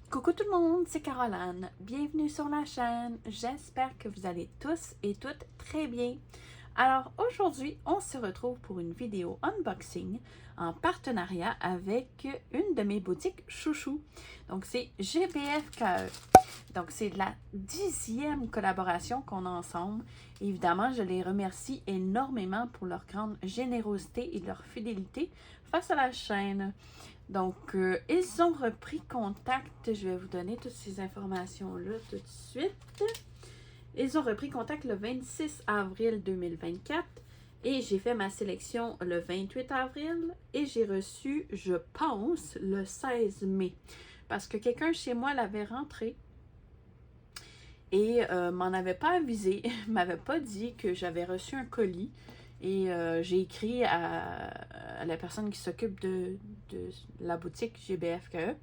Coucou tout le monde, c'est Caroline. Bienvenue sur la chaîne. J'espère que vous allez tous et toutes très bien. Alors aujourd'hui, on se retrouve pour une vidéo unboxing en partenariat avec une de mes boutiques chouchou. Donc c'est GBFKE. Donc c'est la 10e collaboration qu'on a ensemble. Évidemment, je les remercie énormément pour leur grande générosité et leur fidélité face à la chaîne. Donc, ils ont repris contact. Je vais vous donner toutes ces informations-là tout de suite. Ils ont repris contact le 26 avril 2024 et j'ai fait ma sélection le 28 avril et j'ai reçu, je pense, le 16 mai. Parce que quelqu'un chez moi l'avait rentré et m'en avait pas avisé, m'avait pas dit que j'avais reçu un colis. Et j'ai écrit à la personne qui s'occupe de la boutique GBFKE.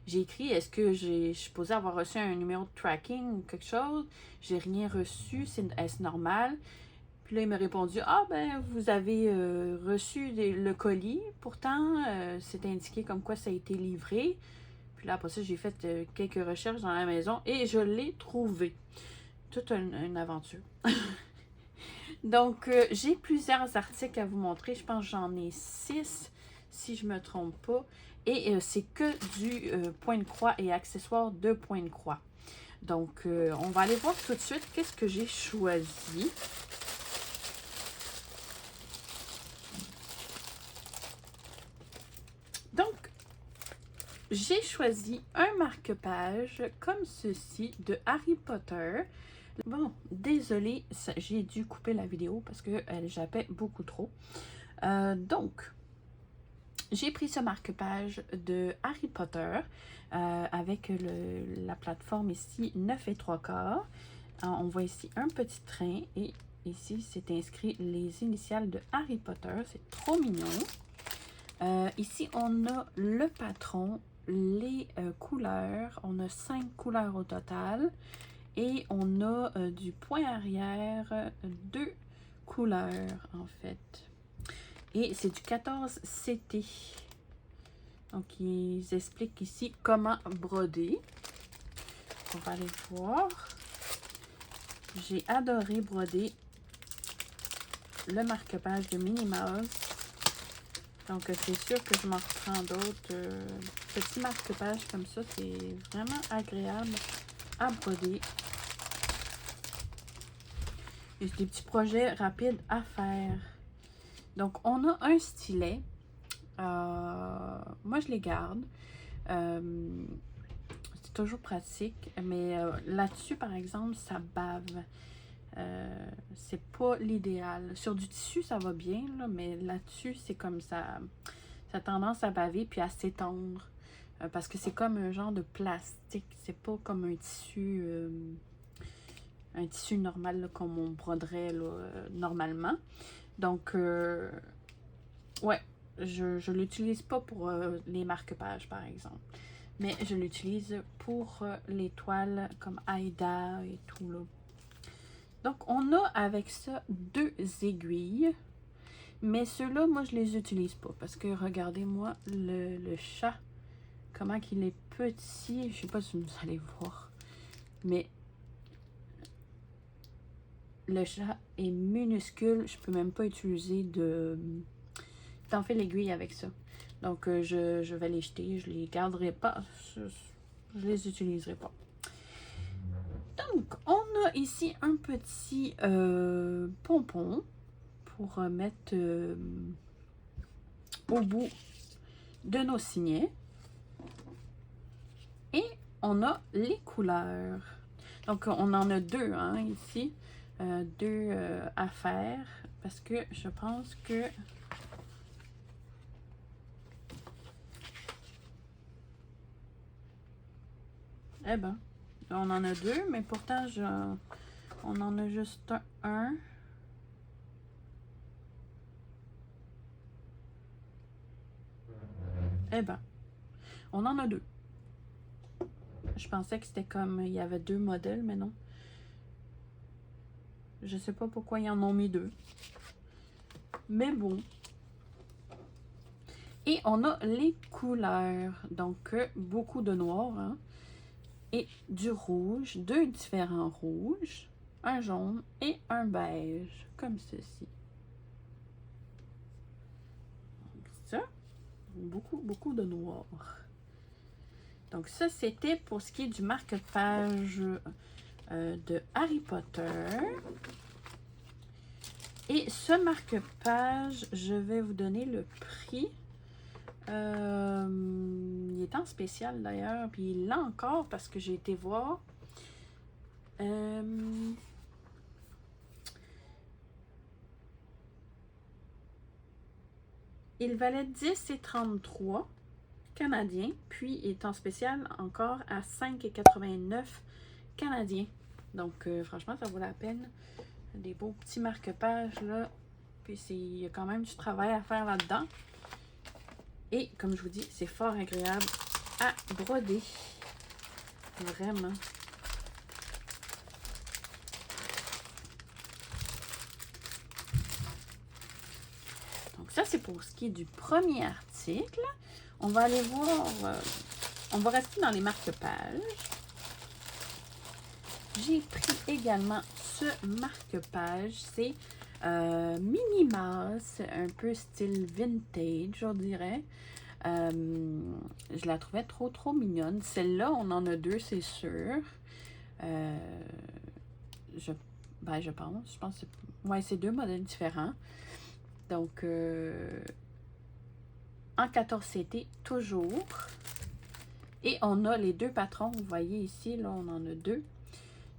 J'ai écrit, est-ce que je suis supposée avoir reçu un numéro de tracking ou quelque chose? J'ai rien reçu, est-ce normal? Puis là, il m'a répondu, ah ben, vous avez reçu le colis. Pourtant, c'est indiqué comme quoi ça a été livré. Puis là, après ça, j'ai fait quelques recherches dans la maison et je l'ai trouvé. Toute une aventure. Donc, j'ai plusieurs articles à vous montrer. Je pense que j'en ai 6, si je ne me trompe pas. Et c'est que du point de croix et accessoires de point de croix. Donc, on va aller voir tout de suite qu'est-ce que j'ai choisi. Donc, j'ai choisi un marque-page comme ceci de Harry Potter. Bon, désolée, j'ai dû couper la vidéo parce qu'elle jappait beaucoup trop. Donc, j'ai pris ce marque-page de Harry Potter avec la plateforme ici 9 3/4. On voit ici un petit train et ici c'est inscrit les initiales de Harry Potter. C'est trop mignon. Ici on a le patron, les couleurs. On a 5 couleurs au total. Et on a du point arrière, 2 couleurs en fait. Et c'est du 14 CT. Donc, ils expliquent ici comment broder. On va aller voir. J'ai adoré broder le marque-page de Minnie Mouse. Donc, c'est sûr que je m'en reprends d'autres. Petits marque-pages comme ça, c'est vraiment agréable à broder. Et c'est des petits projets rapides à faire. Donc, on a un stylet. Moi, je les garde. C'est toujours pratique. Mais là-dessus, par exemple, ça bave. C'est pas l'idéal. Sur du tissu, ça va bien, là, mais là-dessus, c'est comme ça. Ça a tendance à baver puis à s'étendre. Parce que c'est comme un genre de plastique. C'est pas comme un tissu normal, là, comme on broderait là, normalement. Donc, ouais, je l'utilise pas pour les marque-pages, par exemple. Mais je l'utilise pour les toiles comme Aïda et tout, là. Donc, on a avec ça 2 aiguilles. Mais ceux-là, moi, je les utilise pas. Parce que, regardez-moi, le chat, comment qu'il est petit. Je sais pas si vous allez voir. Mais le chat est minuscule. Je peux même pas utiliser d'en faire l'aiguille avec ça. Donc, je vais les jeter. Je les garderai pas. Je les utiliserai pas. Donc, on a ici un petit pompon pour mettre au bout de nos signets. Et on a les couleurs. Donc, on en a 2 hein, ici. 2 à faire. Parce que je pense que... Eh ben, on en a 2, mais pourtant, on en a juste un. Eh ben, on en a 2. Je pensais que c'était comme, il y avait 2 modèles, mais non. Je sais pas pourquoi ils en ont mis 2. Mais bon. Et on a les couleurs. Donc, beaucoup de noir, hein, et du rouge. 2 différents rouges. Un jaune et un beige. Comme ceci. Donc, ça. Beaucoup de noir. Donc, ça, c'était pour ce qui est du marque-page de Harry Potter. Et ce marque-page, je vais vous donner le prix. Il est en spécial d'ailleurs, puis il l'a encore parce que j'ai été voir. Il valait 10,33 canadiens, puis il est en spécial encore à 5,89 canadiens. Donc, franchement, ça vaut la peine. Des beaux petits marque-pages, là. Puis, il y a quand même du travail à faire là-dedans. Et, comme je vous dis, c'est fort agréable à broder. Vraiment. Donc, ça, c'est pour ce qui est du premier article. On va aller voir... on va rester dans les marque-pages. J'ai pris également ce marque-page. C'est Minimas, un peu style vintage, on dirait. Je la trouvais trop mignonne. Celle-là, on en a 2, c'est sûr. Je pense. Je pense que c'est 2 modèles différents. Donc, en 14CT, toujours. Et on a les 2 patrons. Vous voyez ici, là, on en a 2.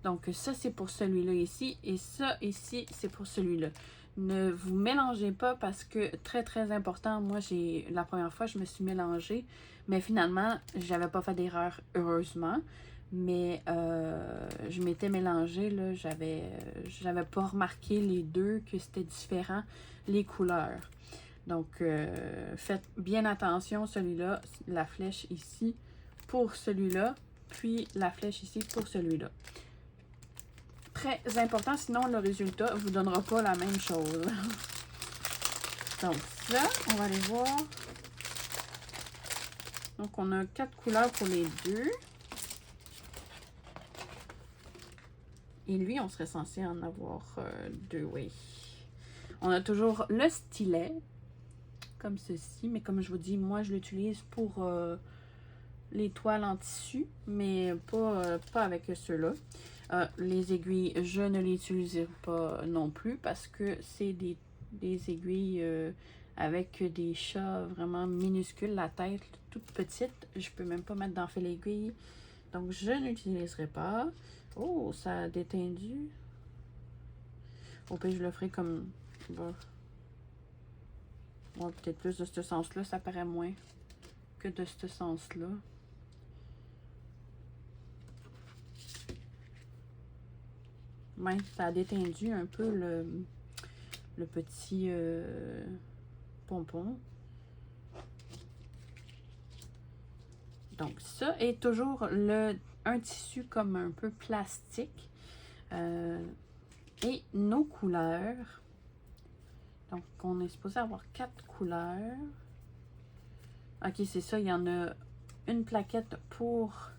Donc, ça, c'est pour celui-là ici. Et ça, ici, c'est pour celui-là. Ne vous mélangez pas parce que, très important, moi, la première fois, je me suis mélangée. Mais finalement, j'avais pas fait d'erreur, heureusement. Mais je m'étais mélangée, là. J'avais pas remarqué les 2, que c'était différent, les couleurs. Donc, faites bien attention, celui-là, la flèche ici pour celui-là, puis la flèche ici pour celui-là. Très important, sinon le résultat ne vous donnera pas la même chose. Donc ça, on va aller voir. Donc on a 4 couleurs pour les 2. Et lui, on serait censé en avoir 2, oui. On a toujours le stylet, comme ceci. Mais comme je vous dis, moi je l'utilise pour les toiles en tissu, mais pas avec ceux-là. Les aiguilles, je ne les utiliserai pas non plus parce que c'est des aiguilles avec des chats vraiment minuscules, la tête toute petite. Je peux même pas mettre dans fil aiguille. Donc, je n'utiliserai pas. Oh, ça a détendu. Au pire, je le ferai comme... Bon. Ouais, peut-être plus de ce sens-là, ça paraît moins que de ce sens-là. Ouais, ça a détendu un peu le petit pompon. Donc, ça est toujours un tissu comme un peu plastique. Et nos couleurs. Donc, on est supposé avoir 4 couleurs. Ok, c'est ça. Il y en a une plaquette pour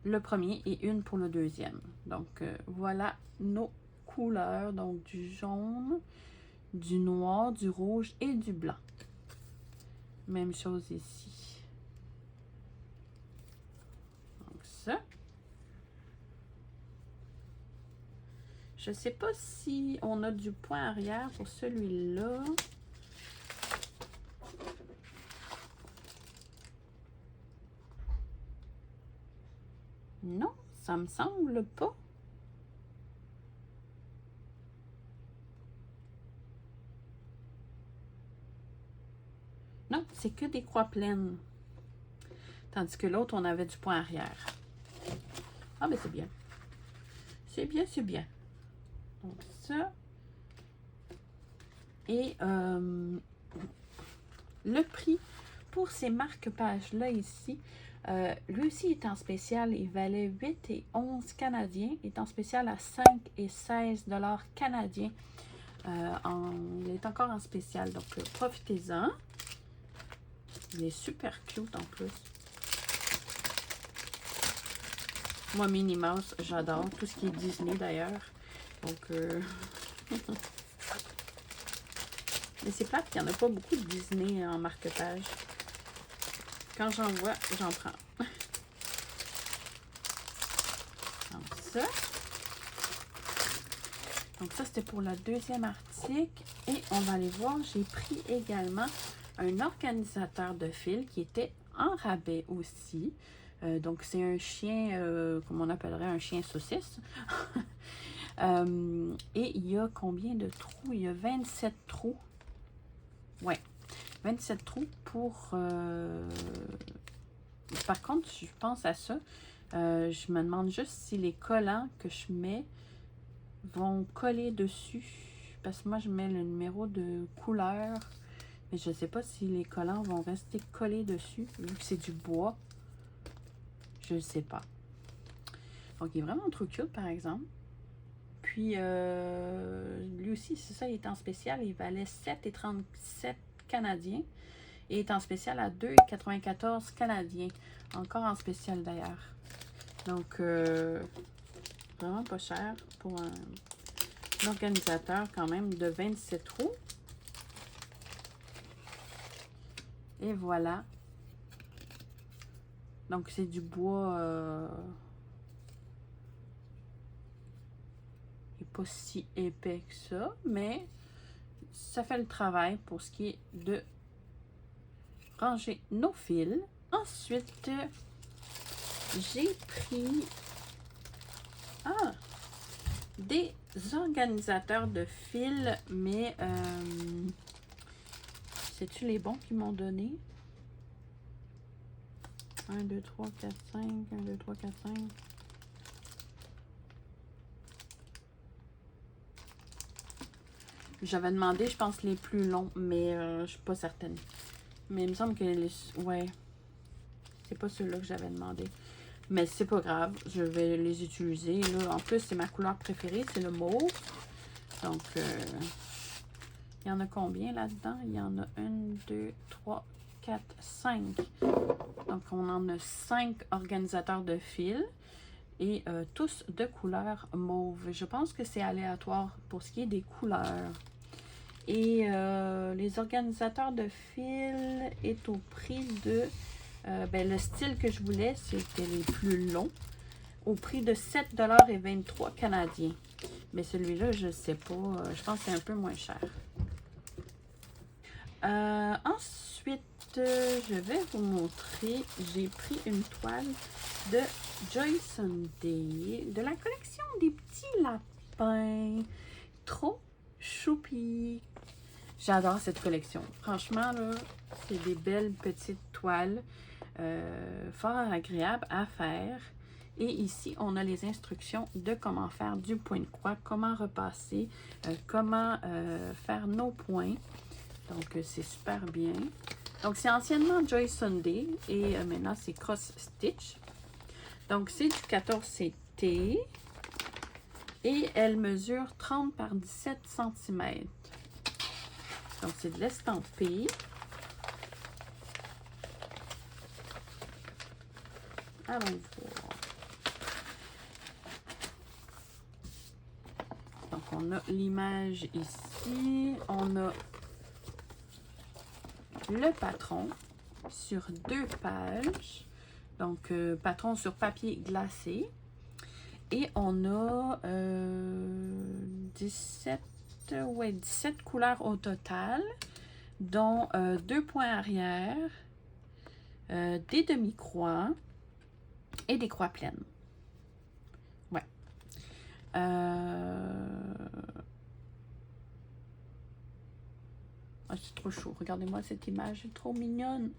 le premier et une pour le deuxième. Donc, voilà nos couleurs. Donc, du jaune, du noir, du rouge et du blanc. Même chose ici. Donc, ça. Je sais pas si on a du point arrière pour celui-là. Non, ça me semble pas. Non, c'est que des croix pleines. Tandis que l'autre, on avait du point arrière. Ah, ben c'est bien. C'est bien, c'est bien. Donc, ça. Et le prix pour ces marque-pages-là ici, Lui aussi est en spécial. Il valait 8 et 11 canadiens. Il est en spécial à 5 et 16 $ canadiens. Il est encore en spécial. Donc, profitez-en. Il est super cute en plus. Moi, Minnie Mouse, j'adore. Tout ce qui est Disney d'ailleurs. Donc, mais c'est plate qu'il n'y en a pas beaucoup de Disney en marque-page. Quand j'en vois, j'en prends. Donc ça, c'était pour le deuxième article. Et on va aller voir, j'ai pris également un organisateur de fil qui était en rabais aussi. Donc c'est un chien, comme on appellerait un chien saucisse. Et il y a combien de trous? Il y a 27 trous. Ouais, 27 trous pour... Par contre, je pense à ça. Je me demande juste si les collants que je mets vont coller dessus. Parce que moi, je mets le numéro de couleur. Mais je ne sais pas si les collants vont rester collés dessus. Vu que c'est du bois. Je ne sais pas. Donc, il est vraiment trop cute, par exemple. Puis, lui aussi, c'est ça, il est en spécial. Il valait 7,37 canadiens. Et est en spécial à 2,94 canadiens. Encore en spécial d'ailleurs. Donc, vraiment pas cher pour un organisateur quand même de 27 roues. Et voilà. Donc, c'est du bois. Il n'est pas si épais que ça, mais ça fait le travail pour ce qui est de ranger nos fils. Ensuite, j'ai pris des organisateurs de fils, mais c'est-tu les bons qu'ils m'ont donné? 1, 2, 3, 4, 5, 1, 2, 3, 4, 5. J'avais demandé, je pense, les plus longs, mais je suis pas certaine. Mais il me semble que les... Ouais. C'est pas ceux-là que j'avais demandé. Mais c'est pas grave, je vais les utiliser. Là, en plus, c'est ma couleur préférée, c'est le mauve. Donc, il y en a combien là-dedans? Il y en a 1, 2, 3, 4, 5. Donc, on en a 5 organisateurs de fils. Et tous de couleur mauve. Je pense que c'est aléatoire pour ce qui est des couleurs. Et les organisateurs de fils est au prix de... le style que je voulais, c'était les plus longs. Au prix de 7,23 canadiens. Mais celui-là, je ne sais pas. Je pense que c'est un peu moins cher. Ensuite, je vais vous montrer. J'ai pris une toile de Joy Sunday. De la collection des petits lapins. Trop choupi. J'adore cette collection. Franchement, là, c'est des belles petites toiles. Fort agréables à faire. Et ici, on a les instructions de comment faire du point de croix, comment repasser, comment faire nos points. Donc, c'est super bien. Donc, c'est anciennement Joy Sunday et maintenant, c'est Cross Stitch. Donc, c'est du 14 CT et elle mesure 30 par 17 cm. Donc, c'est de l'estampé. Allons voir. Donc, on a l'image ici. On a le patron sur 2 pages. Donc, patron sur papier glacé. Et on a 17 couleurs au total, dont 2 points arrière, des demi-croix et des croix pleines. Ouais. Oh, c'est trop chaud. Regardez-moi cette image, c'est trop mignonne.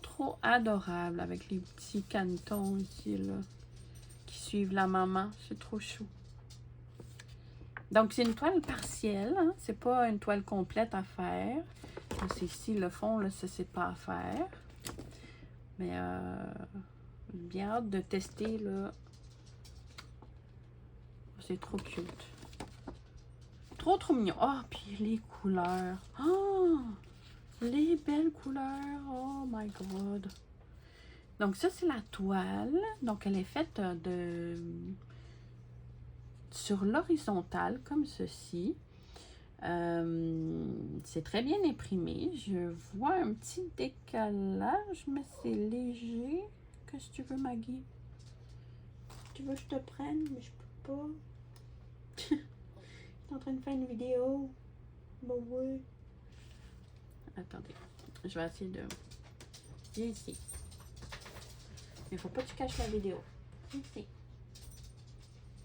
Trop adorable avec les petits canetons ici, là, qui suivent la maman. C'est trop chou. Donc, c'est une toile partielle. Hein? C'est pas une toile complète à faire. C'est ici, le fond, là, ça, c'est pas à faire. Mais j'ai bien hâte de tester, là. C'est trop cute. Trop mignon. Ah, puis les couleurs. Ah, les belles couleurs. Oh my god. Donc ça, c'est la toile. Donc elle est faite sur l'horizontale, comme ceci. C'est très bien imprimé. Je vois un petit décalage, mais c'est léger. Qu'est-ce que tu veux, Maggie? Tu veux que je te prenne, mais je peux pas. Je suis en train de faire une vidéo. Bah oui. Attendez. Je vais essayer de... Viens ici. Mais faut pas que tu caches la vidéo. Viens ici.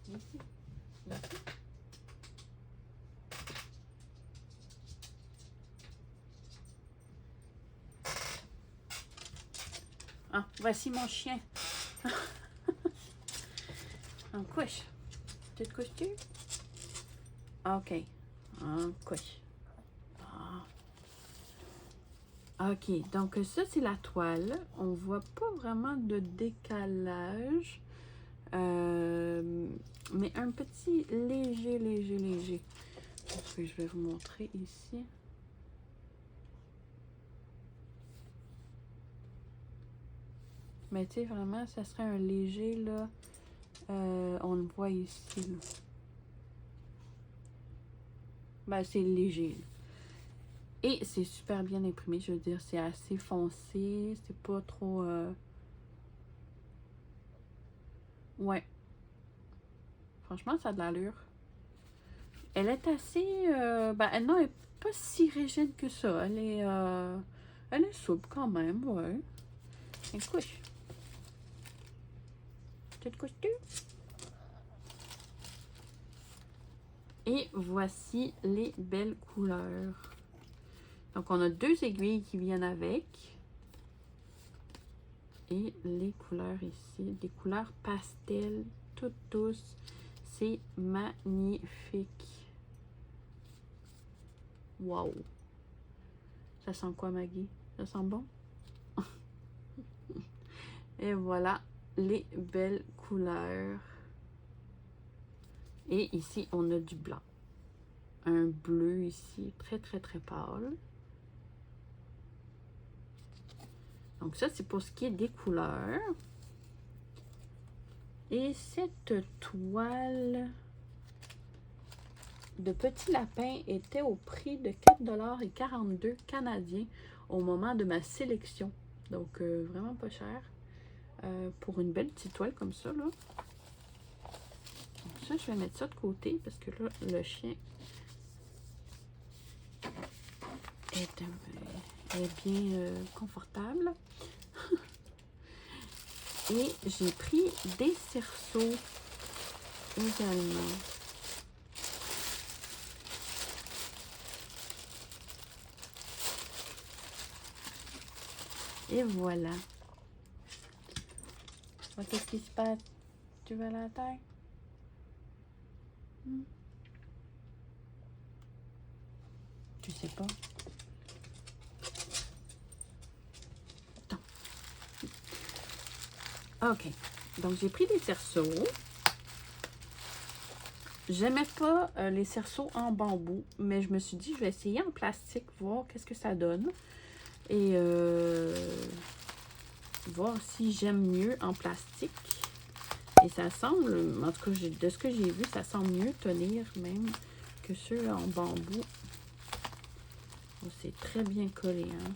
Viens ici. Là. Ah, voici mon chien. En couche. Tu te couches-tu? OK. En couche. Ah. OK. Donc, ça, c'est la toile. On voit pas vraiment de décalage. Mais un petit léger. Parce que je vais vous montrer ici. Mais tu sais, vraiment, ça serait un léger, là. On le voit ici, là. Ben, c'est léger. Et c'est super bien imprimé, je veux dire, c'est assez foncé, c'est pas trop... Ouais. Franchement, ça a de l'allure. Elle est assez... ben, non, elle est pas si rigide que ça. Elle est souple quand même, ouais. Elle couche. Tu te couches-tu? Et voici les belles couleurs. Donc, on a 2 aiguilles qui viennent avec. Et les couleurs ici, des couleurs pastel, toutes douces. C'est magnifique. Wow! Ça sent quoi, Maggie? Ça sent bon? Et voilà les belles couleurs. Et ici, on a du blanc. Un bleu ici, très pâle. Donc ça, c'est pour ce qui est des couleurs. Et cette toile de petit lapin était au prix de 4,42 $ canadiens au moment de ma sélection. Donc, vraiment pas cher. Pour une belle petite toile comme ça, là. Donc ça, je vais mettre ça de côté parce que là, le chien est bien confortable. Et j'ai pris des cerceaux également. Et voilà. Qu'est-ce qui se passe? Tu vas à la terre? Tu sais pas? Attends. OK. Donc, j'ai pris des cerceaux. J'aimais pas les cerceaux en bambou, mais je me suis dit, je vais essayer en plastique, voir qu'est-ce que ça donne. Et voir si j'aime mieux en plastique. Et ça semble, en tout cas, de ce que j'ai vu, ça semble mieux tenir même que ceux en bambou. Oh, c'est très bien collé, hein.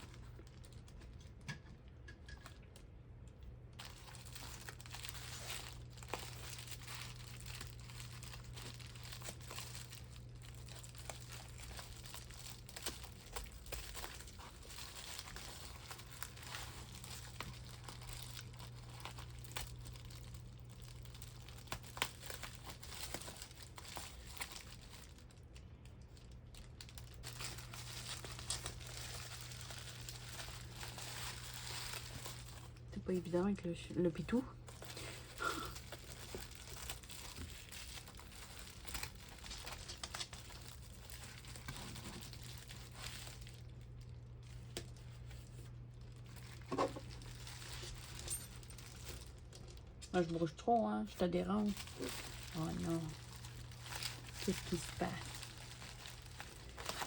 Pas évident avec le pitou. Moi, je bouge trop, hein? Je te dérange. Oh non. Qu'est-ce qui se passe?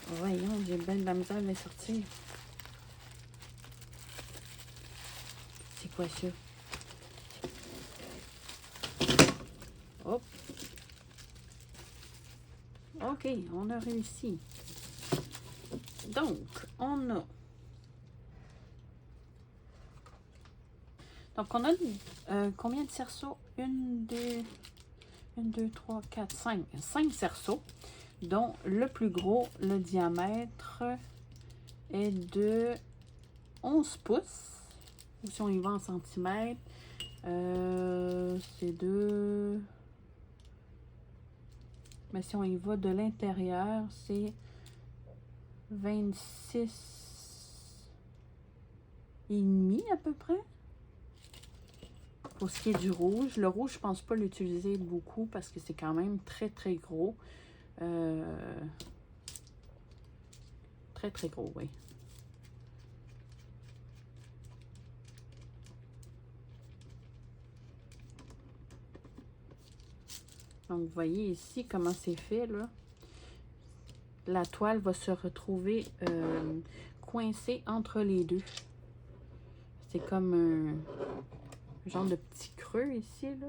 Voyons, j'ai bien de la misère à les sortir. C'est quoi ça? Hop. OK, on a réussi. Donc, on a... Donc, on a combien de cerceaux? 1, 2, 3, 4, 5. 5 cerceaux, dont le plus gros, le diamètre est de 11 pouces. Ou si on y va en centimètres, c'est de... Mais si on y va de l'intérieur, c'est 26,5 à peu près. Pour ce qui est du rouge, le rouge, je pense pas l'utiliser beaucoup parce que c'est quand même très très gros. Très très gros, oui. Donc, vous voyez ici comment c'est fait, là. La toile va se retrouver coincée entre les deux. C'est comme un genre de petit creux ici, là.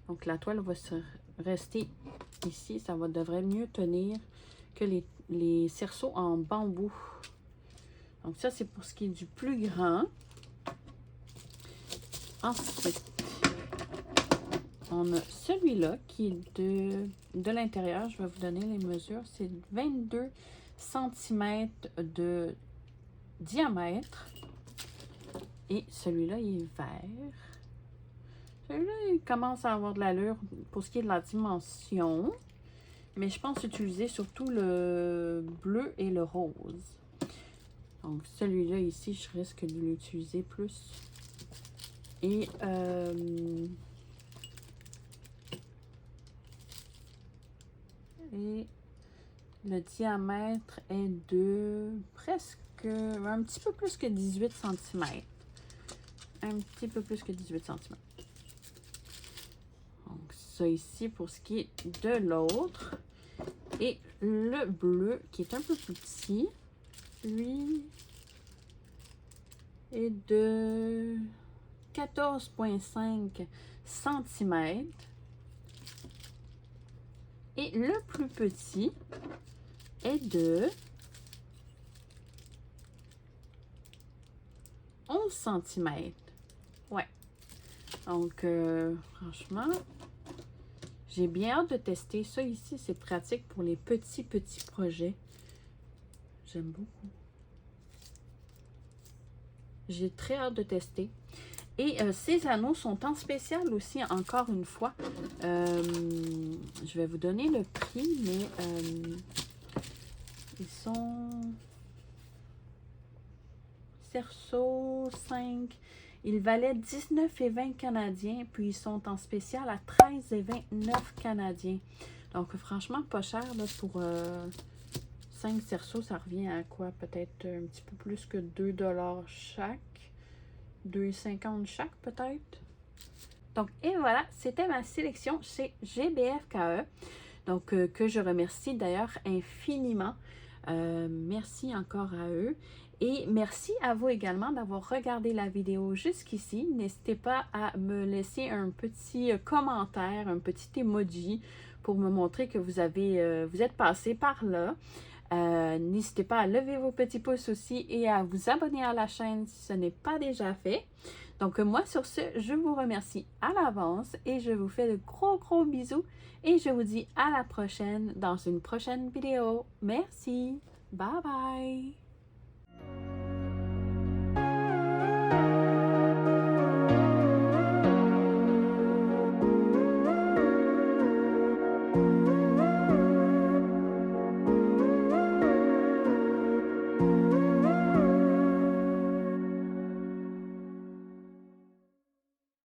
Donc, la toile va se rester ici. Ça devrait mieux tenir que les cerceaux en bambou. Donc, ça, c'est pour ce qui est du plus grand. Ensuite, on a celui-là qui est de l'intérieur. Je vais vous donner les mesures. C'est 22 cm de diamètre. Et celui-là, il est vert. Celui-là, il commence à avoir de l'allure pour ce qui est de la dimension. Mais je pense utiliser surtout le bleu et le rose. Donc, celui-là ici, je risque de l'utiliser plus. Et le diamètre est de presque un petit peu plus que 18 cm. Un petit peu plus que 18 cm. Donc, ça ici pour ce qui est de l'autre. Et le bleu qui est un peu plus petit, lui, est de 14,5 cm. Et le plus petit est de 11 cm. Ouais. Donc, franchement, j'ai bien hâte de tester. Ça ici, c'est pratique pour les petits projets. J'aime beaucoup. J'ai très hâte de tester. Et ces anneaux sont en spécial aussi, encore une fois. Je vais vous donner le prix, mais ils sont... Cerceau 5. Ils valaient 19,20 canadiens, puis ils sont en spécial à 13,29 canadiens. Donc, franchement, pas cher là, pour 5 cerceaux. Ça revient à quoi? Peut-être un petit peu plus que 2 $ chaque. 2,50 chaque peut-être. Donc, et voilà, c'était ma sélection chez GBFKE. Donc, que je remercie d'ailleurs infiniment. Merci encore à eux. Et merci à vous également d'avoir regardé la vidéo jusqu'ici. N'hésitez pas à me laisser un petit commentaire, un petit emoji pour me montrer que vous êtes passé par là. N'hésitez pas à lever vos petits pouces aussi et à vous abonner à la chaîne si ce n'est pas déjà fait. Donc moi sur ce, je vous remercie à l'avance et je vous fais de gros bisous et je vous dis à la prochaine dans une prochaine vidéo. Merci, bye bye!